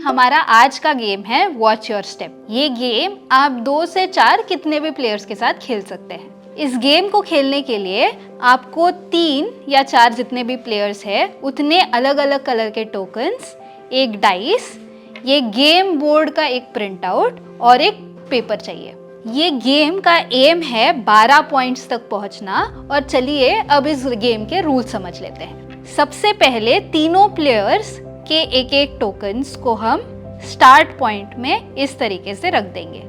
हमारा आज का गेम है वॉच योर स्टेप। ये गेम आप 2 से 4 कितने भी प्लेयर्स के साथ खेल सकते हैं। इस गेम को खेलने के लिए आपको 3 या 4 जितने भी प्लेयर्स हैं उतने अलग अलग कलर के टोकन्स, एक डाइस, ये गेम बोर्ड का एक प्रिंट आउट और एक पेपर चाहिए। ये गेम का एम है 12 पॉइंट्स तक पहुंचना। और चलिए अब इस गेम के रूल समझ लेते हैं। सबसे पहले तीनों प्लेयर्स के एक एक टोकन्स को हम स्टार्ट पॉइंट में इस तरीके से रख देंगे।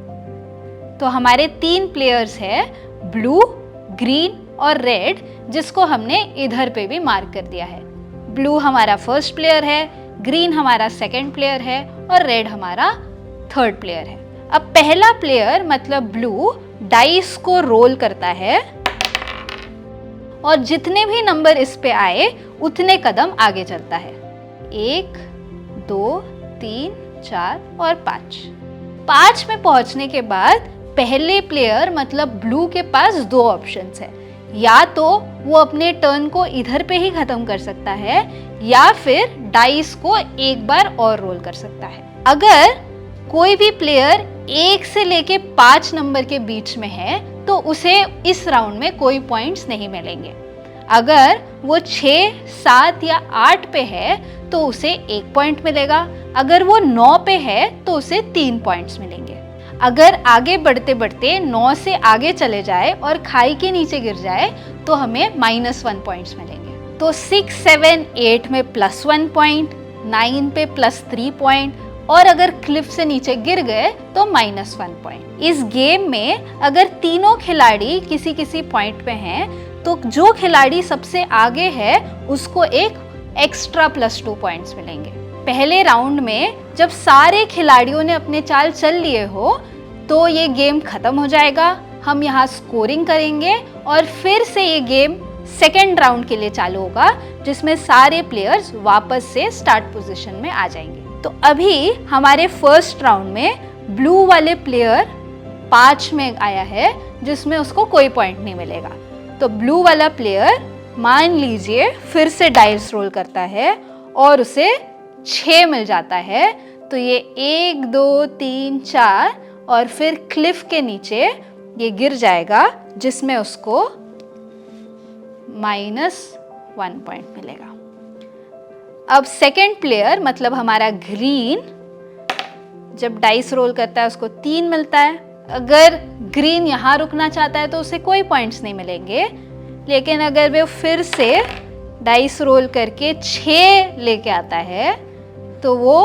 तो हमारे 3 प्लेयर्स है, ब्लू, ग्रीन और रेड, जिसको हमने इधर पे भी मार्क कर दिया है। ब्लू हमारा फर्स्ट प्लेयर है, ग्रीन हमारा सेकंड प्लेयर है और रेड हमारा थर्ड प्लेयर है। अब पहला प्लेयर मतलब ब्लू डाइस को रोल करता है और जितने भी नंबर इस पे आए उतने कदम आगे चलता है। 1, 2, 3, 4 और 5। 5 में पहुंचने के बाद पहले प्लेयर मतलब ब्लू के पास 2 ऑप्शंस है। या तो वो अपने टर्न को इधर पे ही खत्म कर सकता है या फिर डाइस को एक बार और रोल कर सकता है। अगर कोई भी प्लेयर 1 से लेके 5 नंबर के बीच में है तो उसे इस राउंड में कोई पॉइंट्स नहीं मिलेंगे। अगर वो 6, 7 या 8 पे है तो उसे 1 पॉइंट मिलेगा। अगर वो 9 पे है तो उसे 3 पॉइंट्स मिलेंगे। अगर आगे बढ़ते बढ़ते 9 से आगे चले जाए और खाई के नीचे गिर जाए तो हमें -1 पॉइंट्स मिलेंगे। तो 6, 7, 8 में +1 पॉइंट, 9 पे +3 पॉइंट और अगर क्लिफ से नीचे गिर गए तो -1 पॉइंट। इस गेम में अगर तीनों खिलाड़ी किसी किसी पॉइंट पे हैं तो जो खिलाड़ी सबसे आगे है उसको एक एक्स्ट्रा +2 पॉइंट्स मिलेंगे। पहले राउंड में जब सारे खिलाड़ियों ने अपने चाल चल लिए हो तो ये गेम खत्म हो जाएगा। हम यहाँ स्कोरिंग करेंगे और फिर से ये गेम सेकेंड राउंड के लिए चालू होगा जिसमें सारे प्लेयर्स वापस से स्टार्ट पोजीशन में आ जाएंगे। तो अभी हमारे फर्स्ट राउंड में ब्लू वाले प्लेयर 5 में आया है जिसमें उसको कोई पॉइंट नहीं मिलेगा। तो ब्लू वाला प्लेयर मान लीजिए फिर से डाइस रोल करता है और उसे 6 मिल जाता है। तो ये 1, 2, 3, 4 और फिर क्लिफ के नीचे ये गिर जाएगा जिसमें उसको -1 पॉइंट मिलेगा। अब सेकंड प्लेयर मतलब हमारा ग्रीन जब डाइस रोल करता है उसको 3 मिलता है। अगर ग्रीन यहाँ रुकना चाहता है तो उसे कोई पॉइंट्स नहीं मिलेंगे, लेकिन अगर वो फिर से डाइस रोल करके 6 लेके आता है तो वो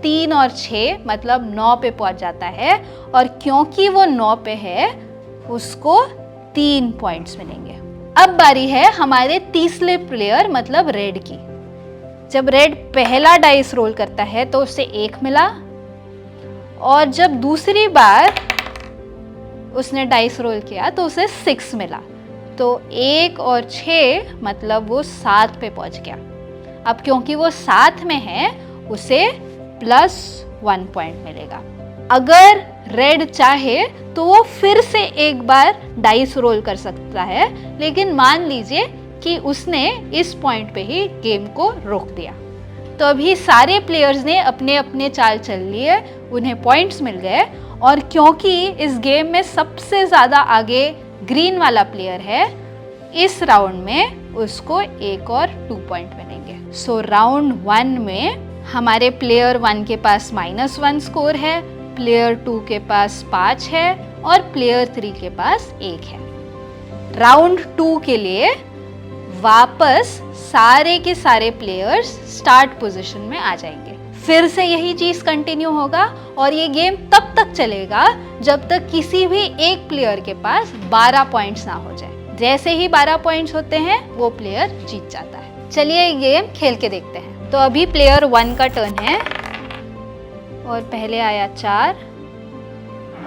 3 और 6 मतलब 9 पे पहुंच जाता है और क्योंकि वो 9 पे है उसको 3 पॉइंट्स मिलेंगे। अब बारी है हमारे तीसरे प्लेयर मतलब रेड की। जब रेड पहला डाइस रोल करता है तो उसे 1 मिला और जब दूसरी बार उसने डाइस रोल किया तो उसे 6 मिला। तो 1 और 6 मतलब वो 7 पे पहुंच गया। अब क्योंकि वो 7 में है उसे +1 पॉइंट मिलेगा। अगर रेड चाहे तो वो फिर से एक बार डाइस रोल कर सकता है, लेकिन मान लीजिए कि उसने इस पॉइंट पे ही गेम को रोक दिया। तो अभी सारे प्लेयर्स ने अपने अपने चाल चल लिए, उन्हें पॉइंट्स मिल गए और क्योंकि इस गेम में सबसे ज़्यादा आगे ग्रीन वाला प्लेयर है, इस राउंड में उसको 1 और 2 पॉइंट मिलेंगे। सो राउंड 1 में हमारे प्लेयर 1 के पास -1 स्कोर है, प्लेयर 2 के पास 5 है और प्लेयर 3 के पास 1 है। राउंड 2 के लिए वापस सारे के सारे प्लेयर्स स्टार्ट पोजीशन में आ जाएंगे। फिर से यही चीज कंटिन्यू होगा और ये गेम तब तक चलेगा जब तक किसी भी एक प्लेयर के पास 12 पॉइंट्स ना हो जाए। जैसे ही 12 पॉइंट्स होते हैं वो प्लेयर जीत जाता है। चलिए ये गेम खेल के देखते हैं। तो अभी प्लेयर 1 का टर्न है और पहले आया 4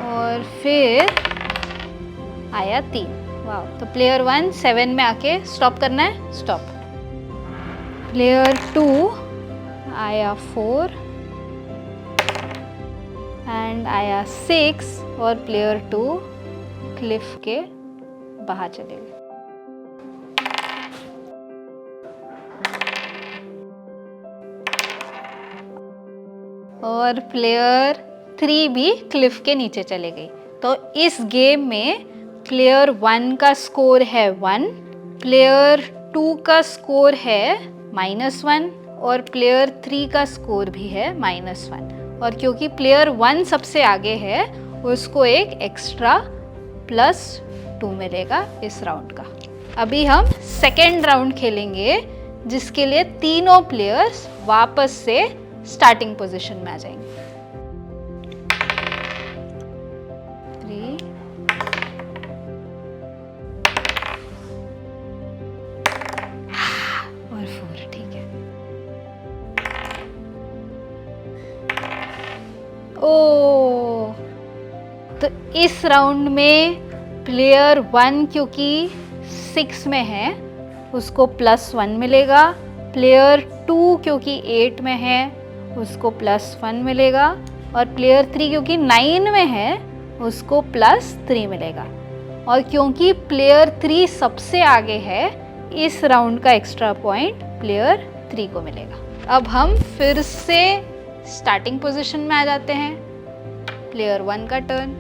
और फिर आया 3। वाह। तो प्लेयर 1 7 में आके स्टॉप करना है, स्टॉप। प्लेयर 2 आया 4 एंड आया 6 और प्लेयर 2 क्लिफ के बाहर चले गए। और प्लेयर 3 भी क्लिफ के नीचे चले गई। तो इस गेम में प्लेयर 1 का स्कोर है 1, प्लेयर 2 का स्कोर है -1 और प्लेयर 3 का स्कोर भी है -1। और क्योंकि प्लेयर 1 सबसे आगे है, उसको एक एक्स्ट्रा +2 मिलेगा इस राउंड का। अभी हम सेकेंड राउंड खेलेंगे, जिसके लिए तीनों प्लेयर्स वापस से स्टार्टिंग पोजीशन में आ जाएंगे। 3 और 4, ठीक है। ओ, तो इस राउंड में प्लेयर 1 क्योंकि 6 में है, उसको +1 मिलेगा। प्लेयर 2 क्योंकि 8 में है, उसको +1 मिलेगा। और प्लेयर 3 क्योंकि 9 में है, उसको +3 मिलेगा। और क्योंकि प्लेयर 3 सबसे आगे है, इस राउंड का एक्स्ट्रा पॉइंट प्लेयर 3 को मिलेगा। अब हम फिर से स्टार्टिंग पोजीशन में आ जाते हैं। प्लेयर 1 का टर्न।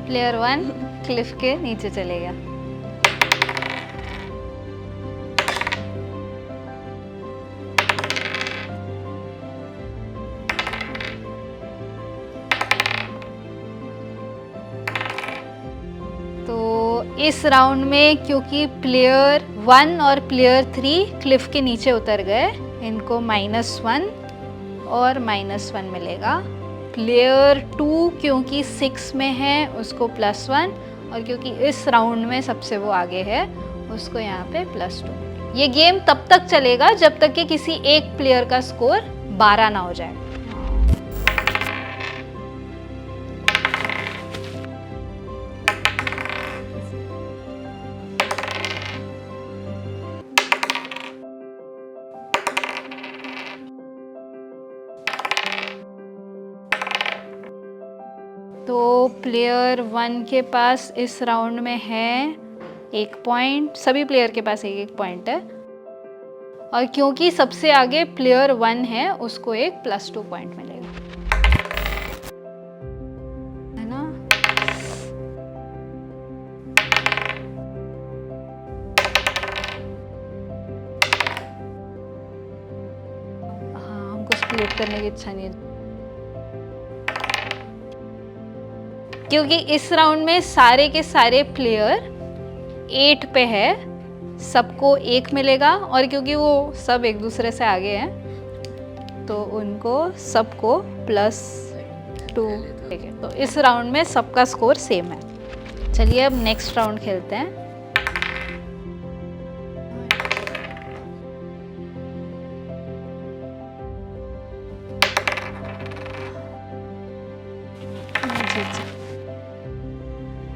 प्लेयर 1 क्लिफ के नीचे चले गया। तो इस राउंड में क्योंकि प्लेयर 1 और प्लेयर 3 क्लिफ के नीचे उतर गए, इनको -1 और -1 मिलेगा। प्लेयर 2 क्योंकि 6 में है, उसको +1, और क्योंकि इस राउंड में सबसे वो आगे है, उसको यहाँ पे +2। ये गेम तब तक चलेगा जब तक कि किसी एक प्लेयर का स्कोर 12 ना हो जाए। तो प्लेयर 1 के पास इस राउंड में है 1 पॉइंट, सभी प्लेयर के पास 1 पॉइंट है। और क्योंकि सबसे आगे प्लेयर 1 है, उसको एक +2 पॉइंट मिलेगा, है ना। हाँ, हमको स्प्लिट करने की इच्छा नहीं है, क्योंकि इस राउंड में सारे के सारे प्लेयर 8 पे है, सबको 1 मिलेगा। और क्योंकि वो सब एक दूसरे से आगे हैं, तो उनको सबको +2, ठीक है। तो इस राउंड में सबका स्कोर सेम है। चलिए अब नेक्स्ट राउंड खेलते हैं।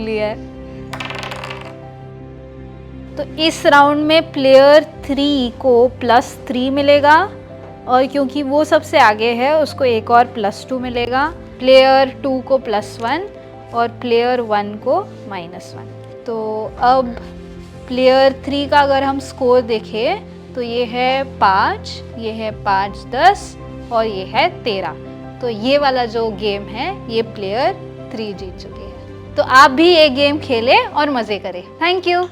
लिया है। तो इस राउंड में प्लेयर 3 को +3 मिलेगा, और क्योंकि वो सबसे आगे है, उसको एक और +2 मिलेगा। प्लेयर 2 को +1 और प्लेयर 1 को -1। तो अब प्लेयर 3 का अगर हम स्कोर देखें तो ये है 5, ये है 5, 10 और ये है 13। तो ये वाला जो गेम है, ये प्लेयर 3 जीत चुके हैं। तो आप भी ये गेम खेलें और मज़े करें। Thank you.